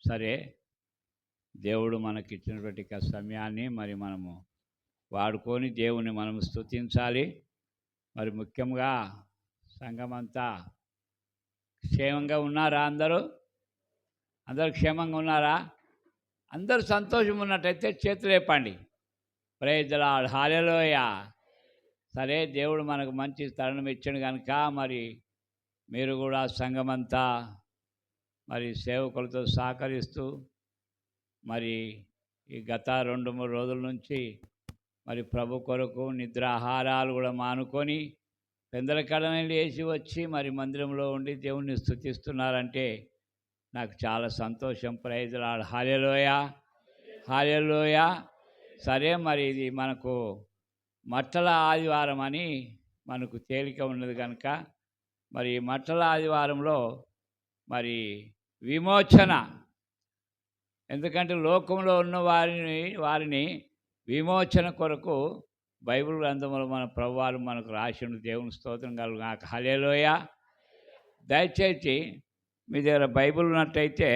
సరే, దేవుడు మనకిచ్చినటువంటి సమయాన్ని మరి మనము వాడుకొని దేవుని మనం స్తుతించాలి. మరి ముఖ్యంగా సంఘమంతా క్షేమంగా ఉన్నారా? అందరూ క్షేమంగా ఉన్నారా? అందరూ సంతోషం ఉన్నట్టయితే చేతులు లేపండి. ప్రైజ్ ది లార్డ్, హల్లెలూయా. సరే, దేవుడు మనకు మంచి తరుణం ఇచ్చాడు కనుక మరి మీరు కూడా సంఘమంతా మరి సేవకులతో సహకరిస్తూ మరి ఈ గత 2-3 రోజుల నుంచి మరి ప్రభు కొరకు నిద్రాహారాలు కూడా మానుకొని పెందలకడనే లేచి వచ్చి మరి మందిరంలో ఉండి దేవుణ్ణి స్తుతిస్తున్నారంటే నాకు చాలా సంతోషం. ప్రైజ్ ది లార్డ్, హల్లెలూయా, హల్లెలూయా. సరే, మరి ఇది మనకు మట్టల ఆదివారం అని మనకు తేలిక ఉన్నది కనుక మరి మట్టల ఆదివారంలో మరి విమోచన, ఎందుకంటే లోకంలో ఉన్న వారిని విమోచన కొరకు బైబిల్ గ్రంథంలో మన ప్రభువారు మనకు రాసిండు. దేవుని స్తోత్రం కలుగుగాక, హల్లెలూయా. దయచేసి మీ దగ్గర బైబిల్ ఉన్నట్టయితే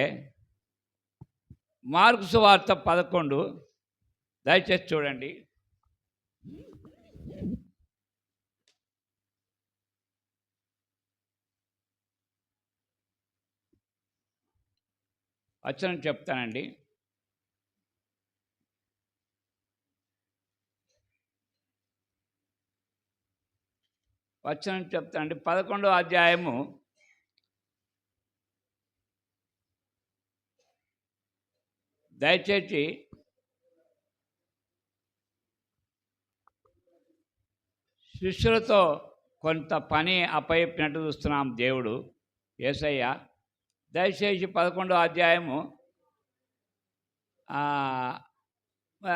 మార్కు సువార్త 11 దయచేసి చూడండి. వచనం చెప్తానండి. వచనం చెప్తానండి. 11వ అధ్యాయము దయచేసి శిష్యులతో కొంత పని అప్పచెప్పినట్టు చూస్తున్నాం దేవుడు యేసయ్య. దయచేసి 11వ అధ్యాయము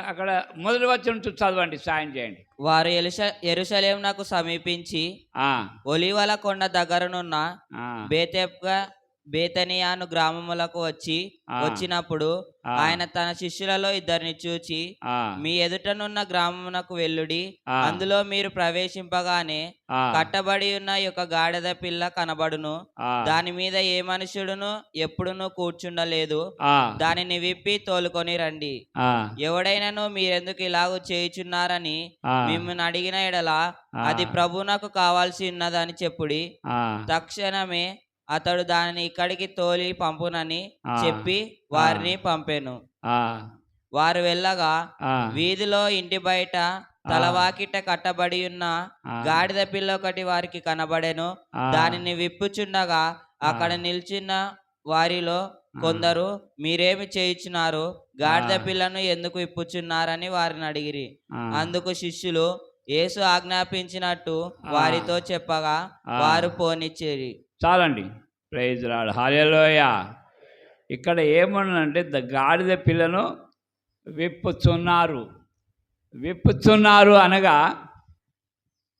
అక్కడ మొదటి వచనం చదవండి, సాయం చేయండి. వారు యెరూషలేమునకు సమీపించి ఒలీవల కొండ దగ్గరనున్న బేతనియాను గ్రామములకు వచ్చినప్పుడు ఆయన తన శిష్యులలో 2 చూచి, మీ ఎదుటనున్న గ్రామమునకు వెళ్ళుడి, అందులో మీరు ప్రవేశింపగానే కట్టబడి ఉన్న ఒక గాడిద పిల్ల కనబడును, దాని మీద ఏ మనుషుడును ఎప్పుడునూ కూర్చుండలేదు, దానిని విప్పి తోలుకొని రండి. ఎవడైనాను మీరెందుకు ఇలాగూ చేయుచున్నారని మిమ్మల్ని అడిగిన ఎడల అది ప్రభువునకు కావాల్సి ఉన్నదని చెప్పుడి. తక్షణమే అతడు దానిని ఇక్కడికి తోలి పంపునని చెప్పి వారిని పంపెను. వారు వెళ్ళగా వీధిలో ఇంటి బయట తలవాకిట కట్టబడి ఉన్న గాడిద పిల్ల ఒకటి వారికి కనబడెను. దానిని విప్పుచుండగా అక్కడ నిల్చున్న వారిలో కొందరు, మీరేమి చేయుచున్నారు? గాడిద పిల్లను ఎందుకు విప్పుచున్నారని వారిని అడిగిరి. అందుకు శిష్యులు యేసు ఆజ్ఞాపించినట్టు వారితో చెప్పగా వారు పోనిచ్చిరి. చాలండి. ప్రైజ్ ది లార్డ్, హల్లెలూయా. ఇక్కడ ఏమన్నంటే గాడిద పిల్లను విప్పుచున్నారు అనగా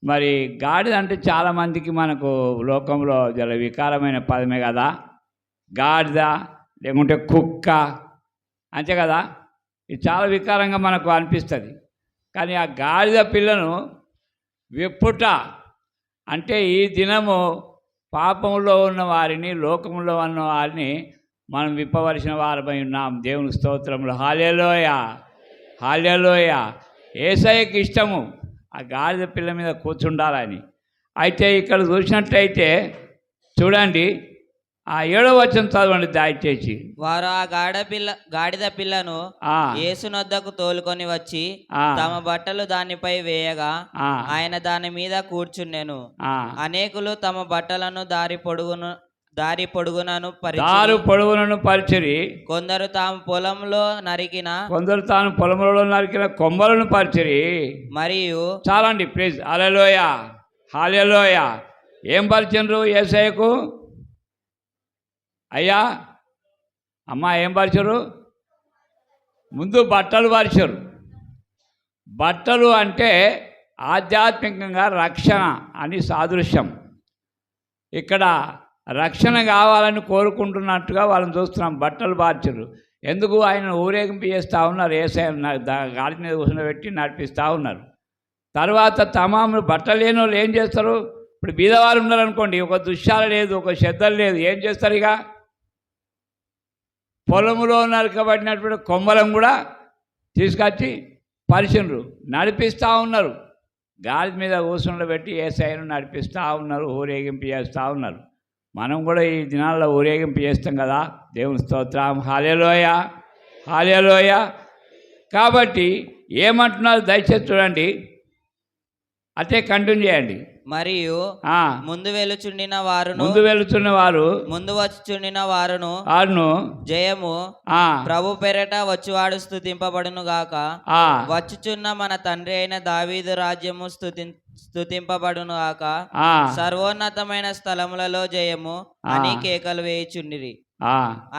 మరి గాడిద అంటే చాలామందికి మనకు లోకంలో జల వికారమైన పదమే కదా. గాడిద లేకుంటే కుక్క అంతే కదా, ఇది చాలా వికారంగా మనకు అనిపిస్తుంది. కానీ ఆ గాడిద పిల్లను విప్పుట అంటే ఈ దినము పాపంలో ఉన్న వారిని, లోకంలో ఉన్న వారిని మనం విప్పవలసిన వారమై ఉన్నాం. దేవుని స్తోత్రములు, హల్లెలూయా, హల్లెలూయా. యేసయ్యకి ఇష్టము ఆ గాడిద పిల్ల మీద కూర్చుండాలని. అయితే ఇక్కడ చూసినట్లయితే చూడండి, 7వ వచనం చదవండి దయచేసి. వారు ఆ గాడిద పిల్లను యేసునొద్దకు తోలుకొని వచ్చి తమ బట్టలు దానిపై వేయగా ఆయన దాని మీద కూర్చున్నెను. అనేకులు తమ బట్టలను దారి పొడుగునను పరిచిరి. కొందరు తాము పొలంలో నరికిన కొమ్మలను పరిచిరి. మరియు చాలండి, ప్లీజ్. హల్లెలూయా, హల్లెలూయా. ఏం పరిచిండ్రు యేసయ్యకు? అయ్యా అమ్మా, ఏం పరిచారు? ముందు బట్టలు పరిచారు. బట్టలు అంటే ఆధ్యాత్మికంగా రక్షణ అని సాదృశ్యం. ఇక్కడ రక్షణ కావాలని కోరుకుంటున్నట్టుగా వాళ్ళని చూస్తున్నాం. బట్టలు మార్చారు. ఎందుకు? ఆయన ఊరేగింపు చేస్తూ ఉన్నారు. గాడి మీద కూర్చోబెట్టి నడిపిస్తూ ఉన్నారు. తర్వాత తమాములు బట్టలు లేని వాళ్ళు ఏం చేస్తారు? ఇప్పుడు బీదవారు ఉన్నారనుకోండి, ఒక దుశ్శాల లేదు, ఒక శ్రద్ధలు లేదు, ఏం చేస్తారు? ఇక పొలంలో నరకబడినటువంటి కొమ్మలం కూడా తీసుకొచ్చి పరిచిండ్రు, నడిపిస్తూ ఉన్నారు. గాడి మీద కూర్చుండబెట్టి యేసయ్యను నడిపిస్తూ ఉన్నారు, ఊరేగింపు చేస్తూ ఉన్నారు. మనం కూడా ఈ దినాల్లో ఊరేగింపు చేస్తాం కదా. దేవుని స్తోత్రం, హల్లెలూయా, హల్లెలూయా. కాబట్టి ఏమంటున్నారు దయచేసి చూడండి, అటే కంటిన్యూ చేయండి. మరియు ముందు వెలుచుండిన వారు ముందు వచ్చుచుండిన వారును జయము ప్రభు పేరట వచ్చువాడు స్తుతింపబడును గాక. వచ్చుచున్న మన తండ్రి అయిన దావీదు రాజ్యము స్తుతింపబడును గాక. సర్వోన్నతమైన స్థలములలో జయము అని కేకలు వేయుచుండిరి.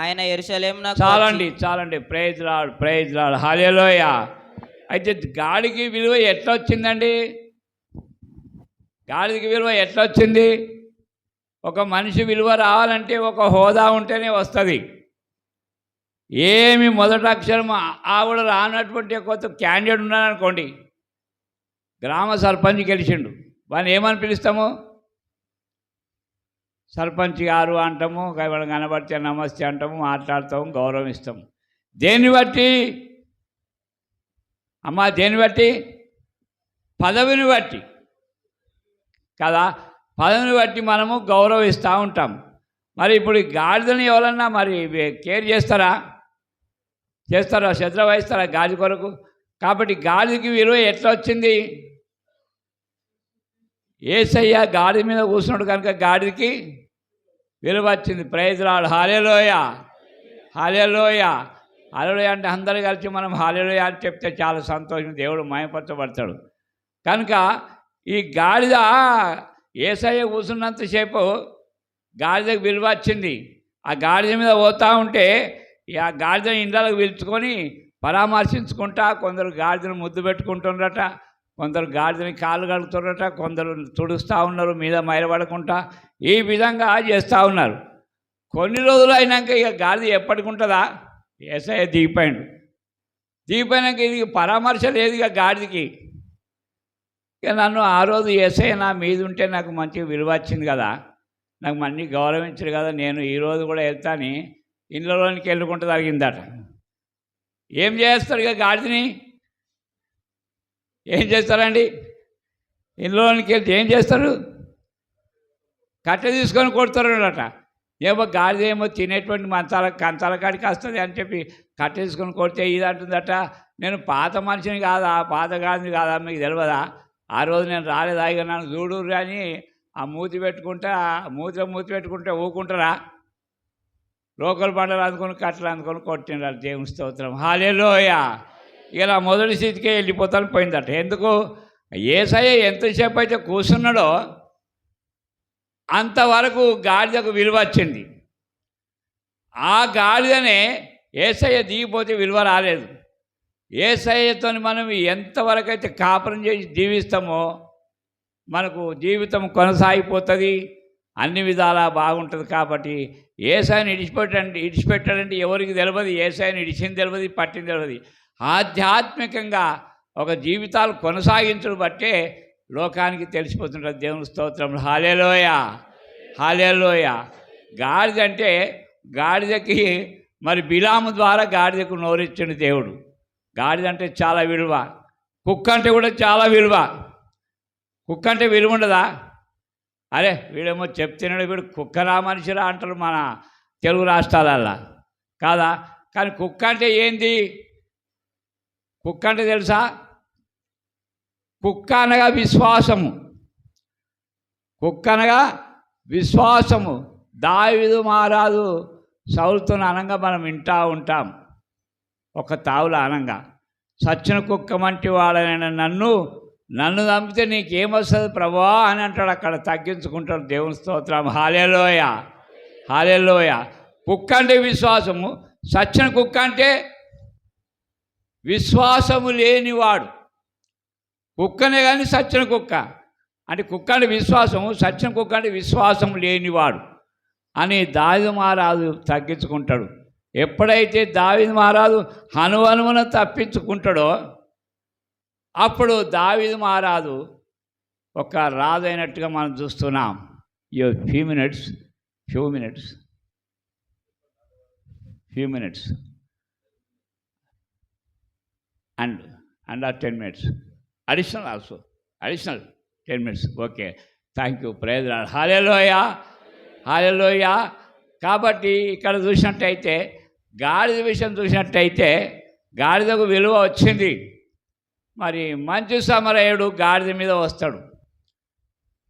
ఆయన యెరూషలేమునకు చాలండి. ప్రైజ్ లార్డ్, ప్రైజ్ లార్డ్, హల్లెలూయా. అయితే గాడికి విలువ ఎట్లా వచ్చిందండి? గాడికి విలువ ఎట్లా వచ్చింది? ఒక మనిషి విలువ రావాలంటే ఒక హోదా ఉంటేనే వస్తుంది. ఏమి మొదటి అక్షరం ఆవిడ రానటువంటి కొత్త క్యాండిడేట్ ఉన్నాడనుకోండి, గ్రామ సర్పంచ్ గెలిచిండు, వాడిని ఏమని పిలుస్తాము? సర్పంచ్ గారు అంటాము, కనబడితే నమస్తే అంటాము, మాట్లాడతాము, గౌరవిస్తాము. దేన్ని బట్టి అమ్మా? దేన్ని బట్టి? పదవిని బట్టి కదా. పదవిని బట్టి మనము గౌరవిస్తూ ఉంటాం. మరి ఇప్పుడు ఈ గాడిదని ఎవరన్నా మరి కేర్ చేస్తారా? శ్రద్ధ వహిస్తారా గాడి కొరకు? కాబట్టి గాడికి విలువ ఎట్లా వచ్చింది? యేసయ్య గాడి మీద కూర్చున్నాడు కనుక గాడికి విలువ వచ్చింది. ప్రైజ్ లార్డ్, హల్లెలూయా, హల్లెలూయా. హల్లెలూయా అంటే అందరూ కలిసి మనం హల్లెలూయా అని చెప్తే చాలా సంతోషం, దేవుడు మహిమపరచబడతాడు. కనుక ఈ గాడిద యేసయ్య కూర్చున్నంతసేపు గాడిదకు విలువ వచ్చింది. ఆ గాడిద మీద పోతూ ఉంటే ఆ గాడిద ఇండ్లకు పిలుచుకొని పరామర్శించుకుంటా, కొందరు గాడిదను ముద్దు పెట్టుకుంటున్నారట, కొందరు గాడిదని కాళ్ళు కడుగుతున్నారట, కొందరు తుడుస్తూ ఉన్నారు మీద మైలపడకుండా. ఈ విధంగా చేస్తూ ఉన్నారు. కొన్ని రోజులు అయినాక ఇక గాడిద ఎప్పటికి ఉంటుందా? యేసయ్య దిగిపోయినాక ఇది పరామర్శ లేదు ఇక గాడిదకి. ఇక నన్ను ఆ రోజు యేసయ్య నా మీద ఉంటే నాకు మంచి విలువ వచ్చింది కదా, నాకు మళ్ళీ గౌరవించరు కదా, నేను ఈరోజు కూడా వెళ్తాను ఇంట్లోనికి వెళ్ళుకుంటూ జరిగిందట. ఏం చేస్తారు ఇక గాడిదని? ఏం చేస్తారండి? ఇంట్లోనికి వెళ్తే ఏం చేస్తారు? కట్టె తీసుకొని కొడతారట. ఏమో గాడిద ఏమో తినేటువంటి కంచాల కాడికి వస్తుంది అని చెప్పి కట్టె తీసుకొని కొడితే ఇది అంటుందట, నేను పాత మనిషిని కాదా, పాత గాడిని కాదా, మీకు తెలియదా? ఆ రోజు నేను రాలేదా, ఇక నన్ను చూడుర్రు అని ఆ మూతి పెట్టుకుంటే ఊకుంటారా? లోకల్ పంటలు అందుకొని కట్టలు అందుకొని కొట్టినారు. దేవుని స్తోత్రం, హల్లెలూయా. ఇలా మొదటి స్థితికే వెళ్ళిపోతాను పోయిందట. ఎందుకు? యేసయ్య ఎంతసేపు అయితే కూర్చున్నాడో అంతవరకు గాడిదకు విలువ వచ్చింది. ఆ గాడిదనే యేసయ్య దిగిపోతే విలువ రాలేదు. యేసయ్యతో మనం ఎంతవరకు అయితే కాపురం చేసి జీవిస్తామో మనకు జీవితం కొనసాగిపోతుంది, అన్ని విధాలా బాగుంటుంది. కాబట్టి యేసయ్యని ఇడిచిపెట్టాడంటే ఎవరికి తెలియదు, యేసయ్యని ఇడిచింది తెలియదు, పట్టింది తెలియదు. ఆధ్యాత్మికంగా ఒక జీవితాలు కొనసాగించడం బట్టే లోకానికి తెలిసిపోతుంటుంది. దేవుని స్తోత్రం, హల్లెలూయా, హల్లెలూయా. గాడిద అంటే గాడిదకి మరి బిలాము ద్వారా గాడిదకు నోరిచ్చిండు దేవుడు. గాడిద అంటే చాలా విలువ. కుక్క అంటే కూడా చాలా విలువ. కుక్క అంటే విలువ ఉండదా? అరే వీడేమో చెప్తున్నాడు, వీడు కుక్కరా మనిషిరా అంటారు మన తెలుగు రాష్ట్రాలల్లో కాదా. కానీ కుక్క అంటే ఏంది? కుక్క అంటే తెలుసా? కుక్క అనగా విశ్వాసము. కుక్క అనగా విశ్వాసము. దావీదు మహారాజు సౌలుతో అనంగా మనం వింటూ ఉంటాం. ఒక తావుల అనంగా, సచ్చిన కుక్క వంటి వాడనైనా నన్ను చంపితే నీకేమొస్తుంది ప్రభువా అని అంటాడు. అక్కడ తగ్గించుకుంటాడు. దేవుని స్తోత్రం, హల్లెలూయా, హల్లెలూయా. కుక్క అంటే విశ్వాసము. సచ్చిన కుక్క అంటే విశ్వాసము లేనివాడు. కుక్కనే కానీ సచ్చిన కుక్క అంటే, కుక్క అంటే విశ్వాసము, సచ్చిన కుక్క అంటే విశ్వాసం లేనివాడు అని దావీదు మహారాజు తగ్గించుకుంటాడు. ఎప్పుడైతే దావీదు మహారాజు హనుమను తప్పించుకుంటాడో అప్పుడు దావీదు మహారాజు ఒక రాజు అయినట్టుగా మనం చూస్తున్నాం. Few few minutes and under 10 minutes additional also additional 10 minutes. Okay, thank you, praise the Lord, హల్లెలూయా హల్లెలూయా. కాబట్టి ఇక్కడ చూసినట్టయితే గాడిద విషయం చూసినట్టయితే గాడిదకు విలువ వచ్చింది. మరి మంచి సమరయుడు గాడిద మీద వస్తాడు.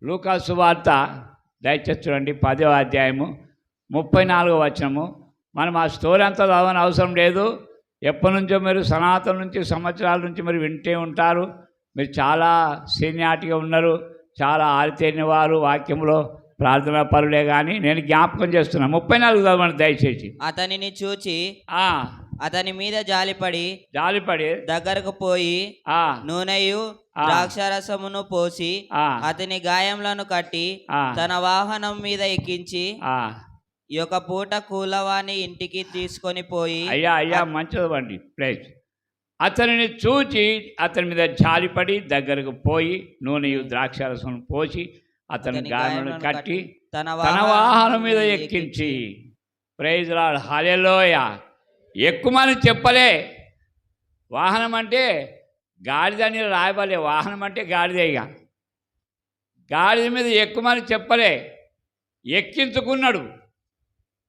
లూకా సువార్త దయచేసి చూడండి 10వ అధ్యాయము 34వ వచనము. మనం ఆ స్టోరీ అంతా చదవని అవసరం లేదు. ఎప్పటి నుంచో మీరు సనాతన నుంచి సంవత్సరాల నుంచి మీరు వింటే ఉంటారు. మీరు చాలా సీనియారిటీగా ఉన్నారు, చాలా ఆరితేరిన వారు, వాక్యంలో ప్రార్థనా పరులే. కానీ నేను జ్ఞాపకం చేస్తున్నా 34 చదవండి దయచేసి. అతనిని చూచి అతని మీద జాలిపడి దగ్గరకు పోయి నూనెయు ద్రాక్షారసమును పోసి అతని గాయములను కట్టి తన వాహనం మీద ఎక్కించి ఈ యొక్క పూట కూలవాని ఇంటికి తీసుకొని పోయి. అయ్యా మంచిదండి ప్లేస్. అతనిని చూచి అతని మీద జాలిపడి దగ్గరకు పోయి నూనెయు ద్రాక్షారసం పోసి అతని గాయములను కట్టి తన వాహనం మీద ఎక్కించి. ప్రైజ్ ది లార్డ్, హల్లెలూయా. ఎక్కుమని చెప్పలే. వాహనం అంటే గాడిద అని రాయబలే. వాహనం అంటే గాడిదేగా. గాడిద మీద ఎక్కుమని చెప్పలే, ఎక్కించుకున్నాడు.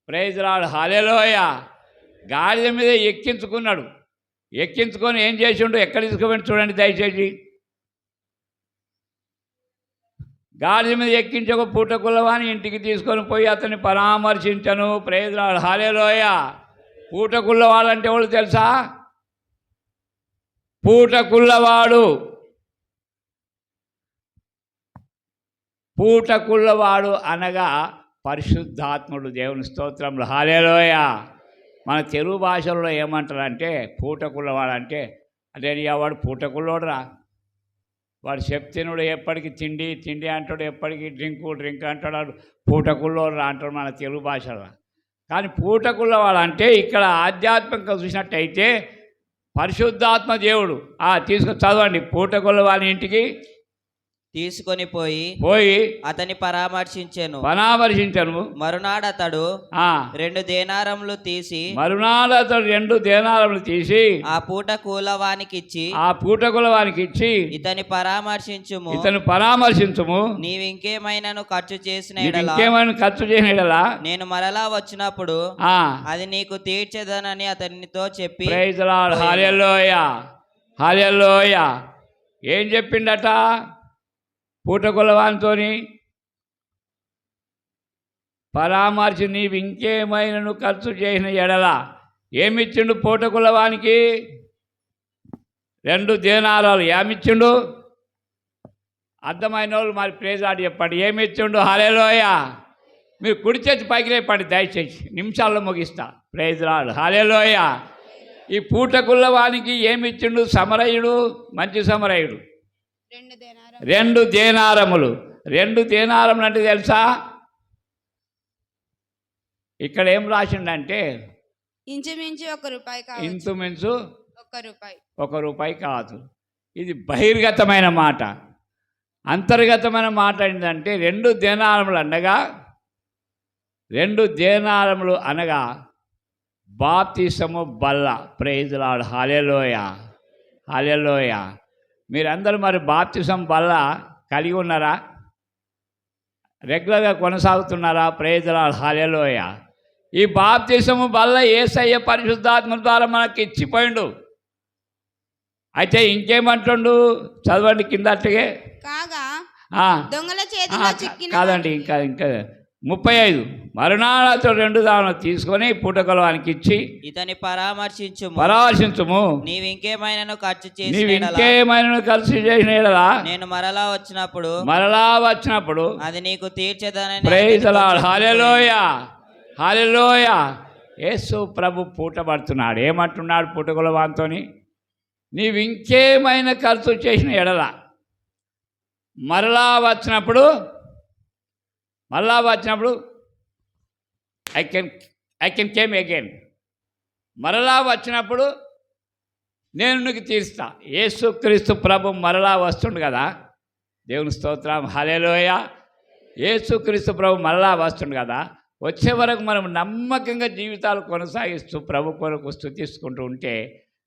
ప్రైజ్ ది లార్డ్, హల్లెలూయా. గాడిద మీద ఎక్కించుకున్నాడు. ఎక్కించుకొని ఏం చేసిండు, ఎక్కడ తీసుకుపోయి చూడండి దయచేసి. గాడిద మీద ఎక్కించి ఒక పూటకుల్లవాని ఇంటికి తీసుకొని పోయి అతన్ని పరామర్శించను. ప్రైజ్ ది లార్డ్, హల్లెలూయా. పూటకుల్లవాడంటే వాళ్ళు తెలుసా? పూటకుల్లవాడు అనగా పరిశుద్ధాత్ముడు. దేవుని స్తోత్రములు, హల్లెలూయా. మన తెలుగు భాషలో ఏమంటారంటే పూటకుల్లవాడంటే అదే వాడు పూటకుల్లోడురా, వాడు చెప్తినుడు, ఎప్పటికీ తిండి అంటాడు, ఎప్పటికీ డ్రింక్ అంటాడు, పూటకుల్లోడురా అంటాడు మన తెలుగు భాషలో. కానీ పూటకుల్లవాడు అంటే ఇక్కడ ఆధ్యాత్మికంగా చూసినట్టయితే పరిశుద్ధాత్మ దేవుడు. తీసుకొని చదవండి. పూటకుల్లవాని ఇంటికి తీసుకొని పోయి అతని పరామర్శించెను. మరునాడు అతడు 2 దేనారములు తీసి ఆ పూటకుల్లవానికి ఇచ్చి ఇతని పరామర్శించుము. నీవింకేమైనాను ఖర్చు చేసిన ఎడల నేను మరలా వచ్చినప్పుడు అది నీకు తీర్చేదనని అతనితో చెప్పి. ప్రైజ్ ది లార్డ్, హల్లెలూయా హల్లెలూయా. ఏం చెప్పిండట పూటకుల్లవానితో? పరామర్శి నీవు ఇంకేమైనా ఖర్చు చేసిన ఎడల. ఏమిచ్చిండు పూటకుల్లవానికి? 2 దేనారాలు. ఏమిచ్చిండు? అర్థమైన వాళ్ళు మరి ప్రేజ్ ఆడి చెప్పండి. ఏమిచ్చిండు? హల్లెలూయా. మీరు కుడి చేతి పైకి లేపండి దయచేసి, నిమిషాల్లో ముగిస్తా. ప్రేజ్ ది లార్డ్, హల్లెలూయా. ఈ పూటకుల్లవానికి ఏమిచ్చిండు? సమరయుడు, మంచి సమరయుడు 2 దేనారములు. 2 దేనారములు అంటే తెలుసా? ఇక్కడ ఏం రాసిండంటే ఇంచుమించు 1 రూపాయి కాదు. ఇంచుమించు 1 రూపాయి కాదు. ఇది బహిర్గతమైన మాట. అంతర్గతమైన మాట ఏంటంటే 2 దేనారములు అనగా బాప్తిసము బల్ల. ప్రైజ్ ది లార్డ్, హల్లెలూయా హల్లెలూయా. మీరందరూ మరి బాప్తిసం బల్ల కలిగి ఉన్నారా? రెగ్యులర్గా కొనసాగుతున్నారా? ప్రైజ్ ది లార్డ్, హల్లెలూయా. ఈ బాప్తిసము బల్ల యేసయ్య పరిశుద్ధాత్మ ద్వారా మనకి ఇచ్చిపోయిండు. అయితే ఇంకేమంటుండు చదవండి కింద అట్టగే. కాదండి, ఇంకా 35. మరునాడు 2 దానాలు తీసుకొని పూటకుల్లవానికి ఇచ్చి ఇతని పరామర్శించుము. నీవింకేమైనా ఖర్చు చేసిన ఎడల నేను మరలా వచ్చినప్పుడు అది నీకు తీర్చేదనని. ప్రైజ్ ది లార్డ్, హల్లెలూయా హల్లెలూయా. యేసు ప్రభు పూటబడుతున్నాడు. ఏమంటున్నాడు పూటకుల్లవానితోని? నీవింకేమైనా ఖర్చు చేసిన ఎడల మరలా వచ్చినప్పుడు ఐ కెన్ కేమ్ అగైన్. మరలా వచ్చినప్పుడు నేను నీకు తీరుస్తా. యేసుక్రీస్తు ప్రభు మరలా వస్తుండు కదా. దేవుని స్తోత్రం, హల్లెలూయా. యేసుక్రీస్తు ప్రభు మరలా వస్తుండు కదా. వచ్చే వరకు మనం నమ్మకంగా జీవితాలు కొనసాగిస్తూ ప్రభు కొరకు స్తుతిస్తుంటూ ఉంటే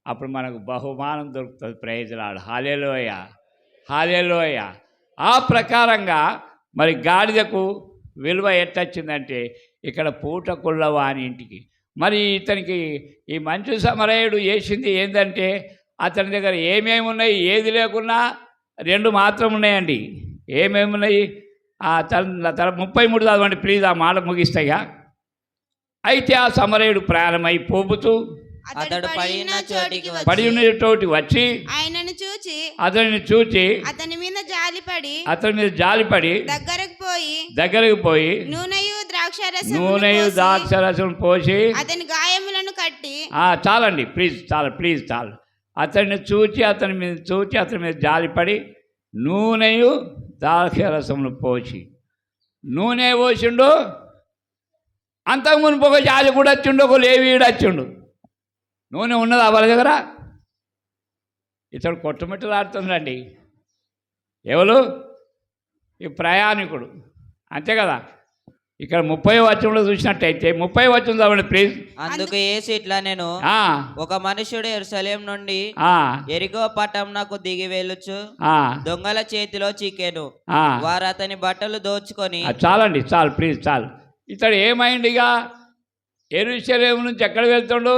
అప్పుడు మనకు బహుమానం దొరుకుతుంది. ప్రైజ్లాడు. హల్లెలూయా, హల్లెలూయా. ఆ ప్రకారంగా మరి గాడిదకు విలువ ఎట్టొచ్చిందంటే ఇక్కడ పూటకుళ్ళ వాని ఇంటికి. మరి ఇతనికి ఈ మంచు సమరయుడు చేసింది ఏంటంటే అతని దగ్గర ఏమేమి ఉన్నాయి, ఏది లేకున్నా 2 మాత్రం ఉన్నాయండి. ఏమేమి ఉన్నాయి? తన 33 చదవండి ప్లీజ్, ఆ మాట ముగిస్తాయిగా. అయితే ఆ సమరయుడు ప్రయాణమై పోపుతూ అతడు పడిన చోటికి పడి ఉన్న చోటికి వచ్చి ఆయనను చూచి అతనిని చూచి అతని మీద జాలిపడి అతని మీద జాలిపడి దగ్గరకు పోయి నూనెయు నూనెయు ద్రాక్షరసం పోసి అతని గాయములను కట్టి చాలండి ప్లీజ్ చాలు. అతన్ని చూచి అతని మీద జాలిపడి నూనెయు ద్రాక్షరసమును పోసి. నూనె పోసిండు. అంతకుముందు ఒక జాలి కూడా వచ్చిండు, ఒక లేవీడు వచ్చిండు. నూనె ఉన్నదా వాళ్ళ దగ్గర? ఇతడు కొట్టుమిట్టలాడుతుందండి. ఎవరు? ఈ ప్రయాణికుడు, అంతే కదా. ఇక్కడ 30వ వచనంలో చూసినట్టయితే 30వ వచనం చదవండి ప్లీజ్. అందుకు యేసు ఇట్లా నేను ఒక మనుషుడు యెరూషలేము నుండి యెరికో పట్టణమునకు దిగి వెళ్ళుచు దొంగల చేతిలో చిక్కెను. వారు అతని బట్టలు దోచుకొని. చాలండి చాలు. ఇతడు ఏమైంది? ఇక యెరూషలేము నుంచి ఎక్కడ వెళ్తుండు?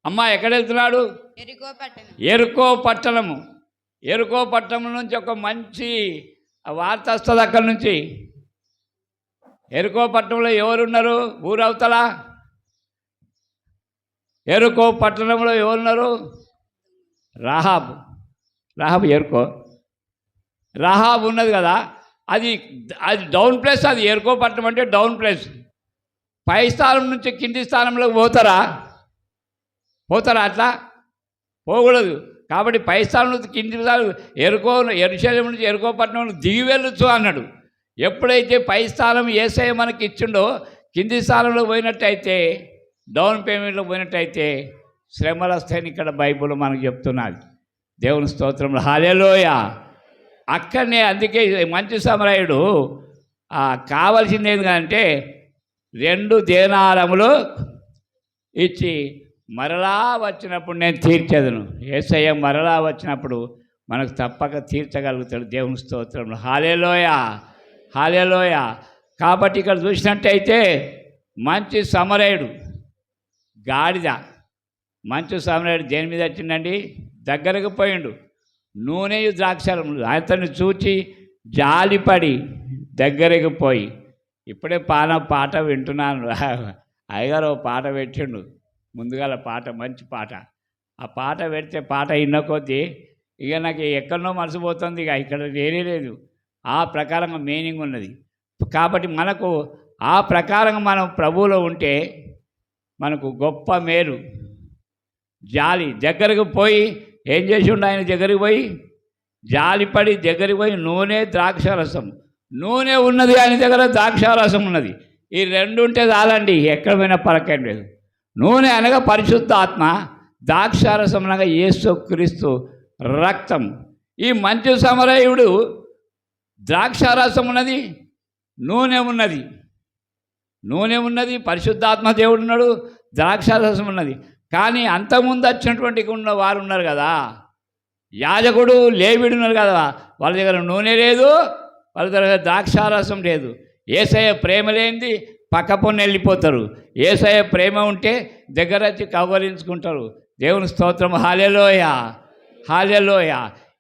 అమ్మా ఎక్కడ వెళ్తున్నాడు? ఎరుకో పట్టణం నుంచి ఒక మంచి వార్త వస్తుంది అక్కడి నుంచి. ఎరుకో పట్టణంలో ఎవరున్నారు? ఊరవతల ఎరుకో పట్టణంలో ఎవరున్నారు? రాహాబు ఎరుకో రాహాబు ఉన్నది కదా, అది డౌన్ ప్లేస్. అది ఎరుకో పట్టణం అంటే డౌన్ ప్లేస్. పై స్థానం నుంచి కింది స్థానంలోకి పోతారా? అట్లా పోకూడదు. కాబట్టి పై స్థానం నుంచి కింది స్థానం యెరూషలేము నుంచి ఎరుకో పట్టణం దిగి వెళ్ళొచ్చు అన్నాడు. ఎప్పుడైతే పై స్థానం యేసయ్య మనకి ఇచ్చిండో కింది స్థానంలో పోయినట్టయితే, డౌన్ పేమెంట్లో పోయినట్టయితే శ్రమలు వస్తాయని ఇక్కడ బైబిల్ మనకు చెప్తున్నది. దేవుని స్తోత్రంలో హల్లెలూయా. అక్కడనే అందుకే మంచు సమరయుడు కావాల్సింది ఏంటంటే 2 దేనారములు ఇచ్చి మరలా వచ్చినప్పుడు నేను తీర్చేదను. యేసయ్య మరలా వచ్చినప్పుడు మనకు తప్పక తీర్చగలుగుతాడు. దేవుని స్తోత్రంలో హల్లెలూయా. కాబట్టి ఇక్కడ చూసినట్టయితే మంచి సమరయుడు గాడిద, మంచు సమరయుడు దేని మీద వచ్చిందండి? దగ్గరకు పోయిండు. నూనెయు ద్రాక్షరములు అతన్ని చూచి జాలిపడి దగ్గరకు పోయి. ఇప్పుడే పాట వింటున్నాను. అయ్యగారు పాట పెట్టిండు ముందుగాల, పాట మంచి పాట. ఆ పాట పెడితే పాట విన్న కొద్దీ ఇక నాకు ఎక్కడనో మనసు పోతుంది. ఇక ఇక్కడ లేదు. ఆ ప్రకారంగా మీనింగ్ ఉన్నది. కాబట్టి మనకు ఆ ప్రకారంగా మనం ప్రభువులో ఉంటే మనకు గొప్ప మేలు. జాలి దగ్గరకు పోయి ఏం చేసి ఉండు? ఆయన దగ్గరికి పోయి జాలిపడి దగ్గరికి పోయి నూనె ద్రాక్షారసం. నూనె ఉన్నది ఆయన దగ్గర, ద్రాక్షారసం ఉన్నది. ఈ 2 ఉంటే చాలండి, ఎక్కడ పోయినా పరకేం లేదు. నూనె అనగా పరిశుద్ధ ఆత్మ, ద్రాక్షారసం అనగా యేసుక్రీస్తు రక్తం. ఈ మంచు సమరయుడు ద్రాక్షారసం ఉన్నది, నూనె ఉన్నది, పరిశుద్ధాత్మ దేవుడు ఉన్నాడు, ద్రాక్షారసం ఉన్నది. కానీ అంతకుముందు వచ్చినటువంటి ఉన్న వారు ఉన్నారు కదా, యాజకుడు లేవీడు ఉన్నారు కదా, వాళ్ళ దగ్గర నూనె లేదు, వాళ్ళ దగ్గర ద్రాక్షారసం లేదు. యేసయ్య ప్రేమ లేనిది పక్క పొన్ను వెళ్ళిపోతారు. యేసయ్య ప్రేమ ఉంటే దగ్గర వచ్చి కవరించుకుంటారు. దేవుని స్తోత్రం హల్లెలూయా.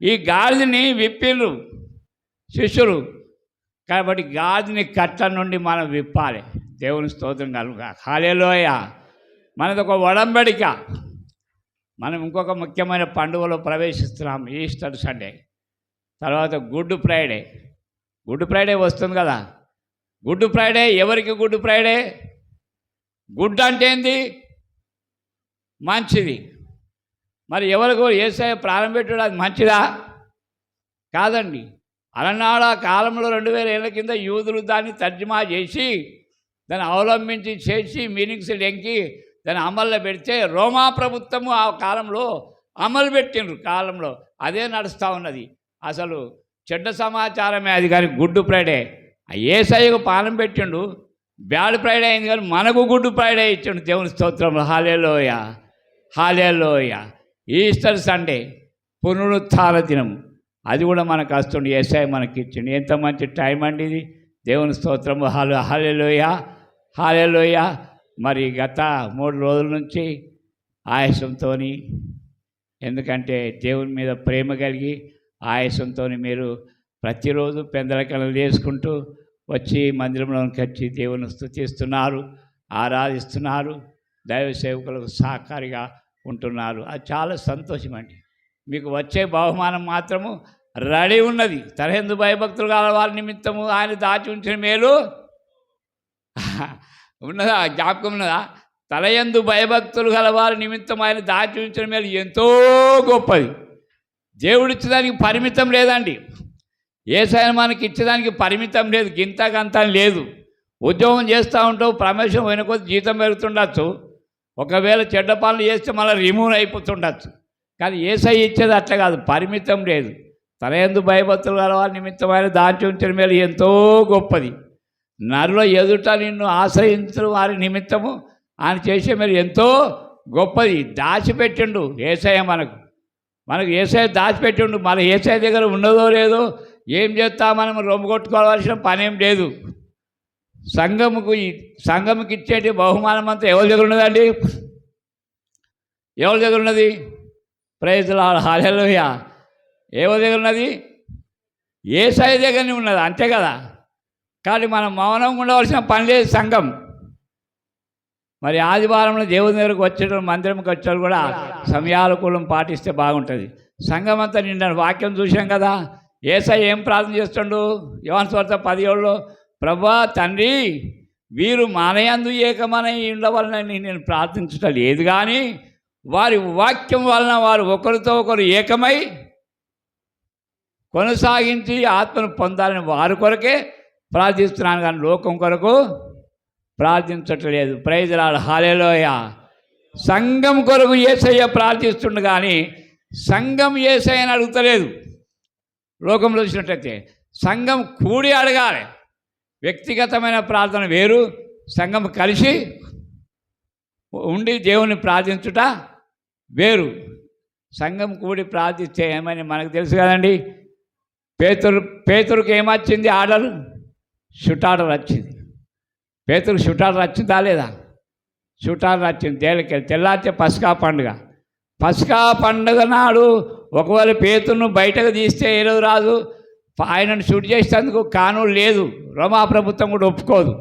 ఈ గాడిని విప్పిండ్రు శిష్యులు. కాబట్టి గాడిని కట్ట నుండి మనం విప్పాలి. దేవుని స్తోత్రం కలుగుగా హల్లెలూయా. మనది ఒక ఒడంబడిక. మనం ఇంకొక ముఖ్యమైన పండుగలో ప్రవేశిస్తున్నాం, ఈస్టర్ సండే. తర్వాత గుడ్ ఫ్రైడే వస్తుంది కదా. గుడ్ ఫ్రైడే ఎవరికి? గుడ్ ఫ్రైడే గుడ్ అంటే ఏంది? మంచిది. మరి ఎవరికి యేసయ్య ప్రారంభపెట్టాడు, అది మంచిదా? కాదండి. అలనాడు ఆ కాలంలో 2000 ఏళ్ళ కింద యూదులు దాన్ని తర్జుమా చేసి దాన్ని అవలంబించి చేసి మీనింగ్స్ లెంకి దాన్ని అమల్లో పెడితే రోమా ప్రభుత్వము ఆ కాలంలో అమలు పెట్టిండ్రు. కాలంలో అదే నడుస్తూ ఉన్నది. అసలు చెడ్డ సమాచారమే అది, కానీ గుడ్ ఫ్రైడే ఆ యేసయ్యకు పానం పెట్టిండు, బ్యాడ్ ఫ్రైడే అయింది కానీ మనకు గుడ్ ఫ్రైడే ఇచ్చిండు. దేవుని స్తోత్రం. హల్లెలూయా, హల్లెలూయా. ఈస్టర్ సండే పునరుత్థాన దినం, అది కూడా మనకు వస్తుండే. యేసయ్య మనకి ఇచ్చిండు. ఎంత మంచి టైం అండి ఇది. దేవుని స్తోత్రం. హల్లెలూయా, హల్లెలూయా. మరి గత 3 రోజుల నుంచి ఆయాసంతో, ఎందుకంటే దేవుని మీద ప్రేమ కలిగి ఆయాసంతో మీరు ప్రతిరోజు పెందలకలు చేసుకుంటూ వచ్చి మందిరంలోకి వచ్చి దేవుని స్తుతిస్తున్నారు, ఆరాధిస్తున్నారు, దైవ సేవకులకు సహకారిగా ఉంటున్నారు. అది చాలా సంతోషం అండి. మీకు వచ్చే బహుమానం మాత్రము రెడీ ఉన్నది. తలయందు భయభక్తులు గల వారి నిమిత్తము ఆయన దాచి ఉంచిన మేలు ఉన్నదా? జ్ఞాపకం ఉన్నదా? తలయందు భయభక్తులు గల వారి నిమిత్తం ఆయన దాచి ఉంచిన మేలు ఎంతో గొప్పది. దేవుడిచ్చేదానికి పరిమితం లేదండి. యేసయ్య మనకి ఇచ్చేదానికి పరిమితం లేదు, గింత గంత లేదు. ఉద్యోగం చేస్తూ ఉంటావు, ప్రమోషన్ పోయిన కొద్ది జీతం పెరుగుతుండొచ్చు, ఒకవేళ చెడ్డ పనులు చేస్తే మళ్ళీ రిమూవ్ అయిపోతుండొచ్చు. కానీ యేసయ్య ఇచ్చేది అట్లా కాదు, పరిమితం లేదు. తలయందు భయభక్తులు గల వారి నిమిత్తం ఆయన దాచి ఉంచిన మేలు ఎంతో గొప్పది. నరుల ఎదుట నిన్ను ఆశ్రయించిన వారి నిమిత్తము ఆయన చేసే మేలు ఎంతో గొప్పది. దాచిపెట్టిండు యేసయ్య మనకు యేసయ్య దాచిపెట్టిండు. మన యేసయ్య దగ్గర ఉన్నదో లేదో ఏం చేస్తా మనం రొమ్ము కొట్టుకోవాల్సిన పనేం లేదు. సంఘముకి ఇచ్చేటి బహుమానం అంతా ఎవరి దగ్గర ఉన్నదండి? ఎవరి దగ్గర ఉన్నది? ప్రైజ్ లార్డ్, హల్లెలూయా. ఎవరి దగ్గర ఉన్నది? యేసయ్య దగ్గరనే ఉన్నది, అంతే కదా. కానీ మనం మౌనంగా ఉండవలసిన పని లేదు. సంఘం మరి ఆదివారంలో దేవుని దగ్గరకు వచ్చేటప్పుడు, మందిరంకి వచ్చేటప్పుడు కూడా సమయానుకూలం పాటిస్తే బాగుంటుంది. సంఘం అంతా నిండా వాక్యం చూసాం కదా. యేసయ్య ఏం ప్రార్థన చేస్తుండు? యోహాను సువార్త 17లో, ప్రభువా తండ్రి, వీరు మానయందు ఏకమనై ఉండవలనని నేను ప్రార్థించటం లేదు, కానీ వారి వాక్యం వలన వారు ఒకరితో ఒకరు ఏకమై కొనసాగించి ఆత్మను పొందాలని వారి కొరకే ప్రార్థిస్తున్నాను, కానీ లోకం కొరకు ప్రార్థించట్లేదు. ప్రైజ్ లార్డ్, హల్లెలూయా. సంఘం కొరకు యేసయ్య ప్రార్థిస్తుండు, కానీ సంఘం యేసయ్యని అడుగుతలేదు. లోకంలో చూసినట్టయితే సంఘం కూడి అడగాలి. వ్యక్తిగతమైన ప్రార్థన వేరు, సంఘం కలిసి ఉండి దేవుని ప్రార్థించుట వేరు. సంఘం కూడి ప్రార్థిస్తే ఏమని మనకు తెలుసు కదండి. పేతురుకి ఏమొచ్చింది? ఆర్డర్, షూట్ ఆర్డర్ వచ్చింది. పేతురుకు షూట్ ఆర్డర్ వచ్చిందా లేదా? షూట్ ఆర్డర్ వచ్చింది. తేలికెళ్ళి తెల్లారితే పస్కా పండుగ నాడు ఒకవేళ పేతురును బయటకు తీస్తే ఏ రోజు రాదు, ఆయనను షూట్ చేసేందుకు కానూలు లేదు, రోమా ప్రభుత్వం కూడా ఒప్పుకోదు.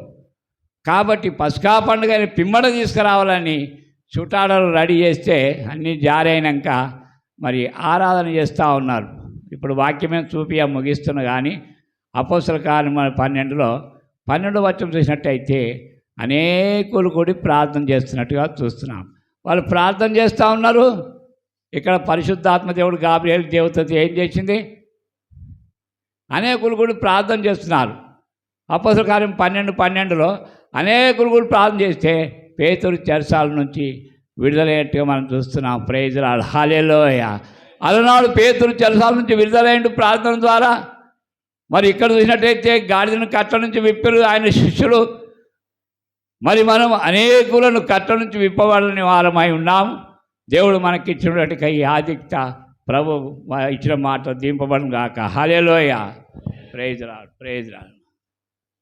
కాబట్టి పస్కా పండుగ పిమ్మడ తీసుకురావాలని షూట్ ఆర్డర్ రెడీ చేస్తే అన్నీ జారైనాక మరి ఆరాధన చేస్తూ ఉన్నారు. ఇప్పుడు వాక్యమే చూపి ముగిస్తున్నా, కానీ అపోస్తల కార్యం 12లో 12 వచనం చూసినట్టయితే అనేకులు కూడి ప్రార్థన చేస్తున్నట్టుగా చూస్తున్నాం. వాళ్ళు ప్రార్థన చేస్తూ ఉన్నారు. ఇక్కడ పరిశుద్ధాత్మ దేవుడు గాబ్రియేలు దేవతతో ఏం చేసింది? అనేకులు కూడా ప్రార్థన చేస్తున్నారు. అపోస్తల కార్యం 12:12లో అనేకులు కూడా ప్రార్థన చేస్తే పేతురు చెరసాల నుంచి విడుదలయ్యేట్టుగా మనం చూస్తున్నాం. ప్రైజ్ లార్డ్, హల్లెలూయా. అలనాడు పేతురు చెరసాల నుంచి విడుదలైండు ప్రార్థన ద్వారా. మరి ఇక్కడ చూసినట్టయితే గాడిదను కట్ట నుంచి విప్పారు ఆయన శిష్యులు. మరి మనం అనేకులను కట్ట నుంచి విప్పవాలని వారమై ఉన్నాము. దేవుడు మనకి ఇచ్చినటువంటి ఈ ఆధిక్యత ప్రభు ఇచ్చిన మాట దింపబడును గాక. Hallelujah. Praise Lord, praise lord.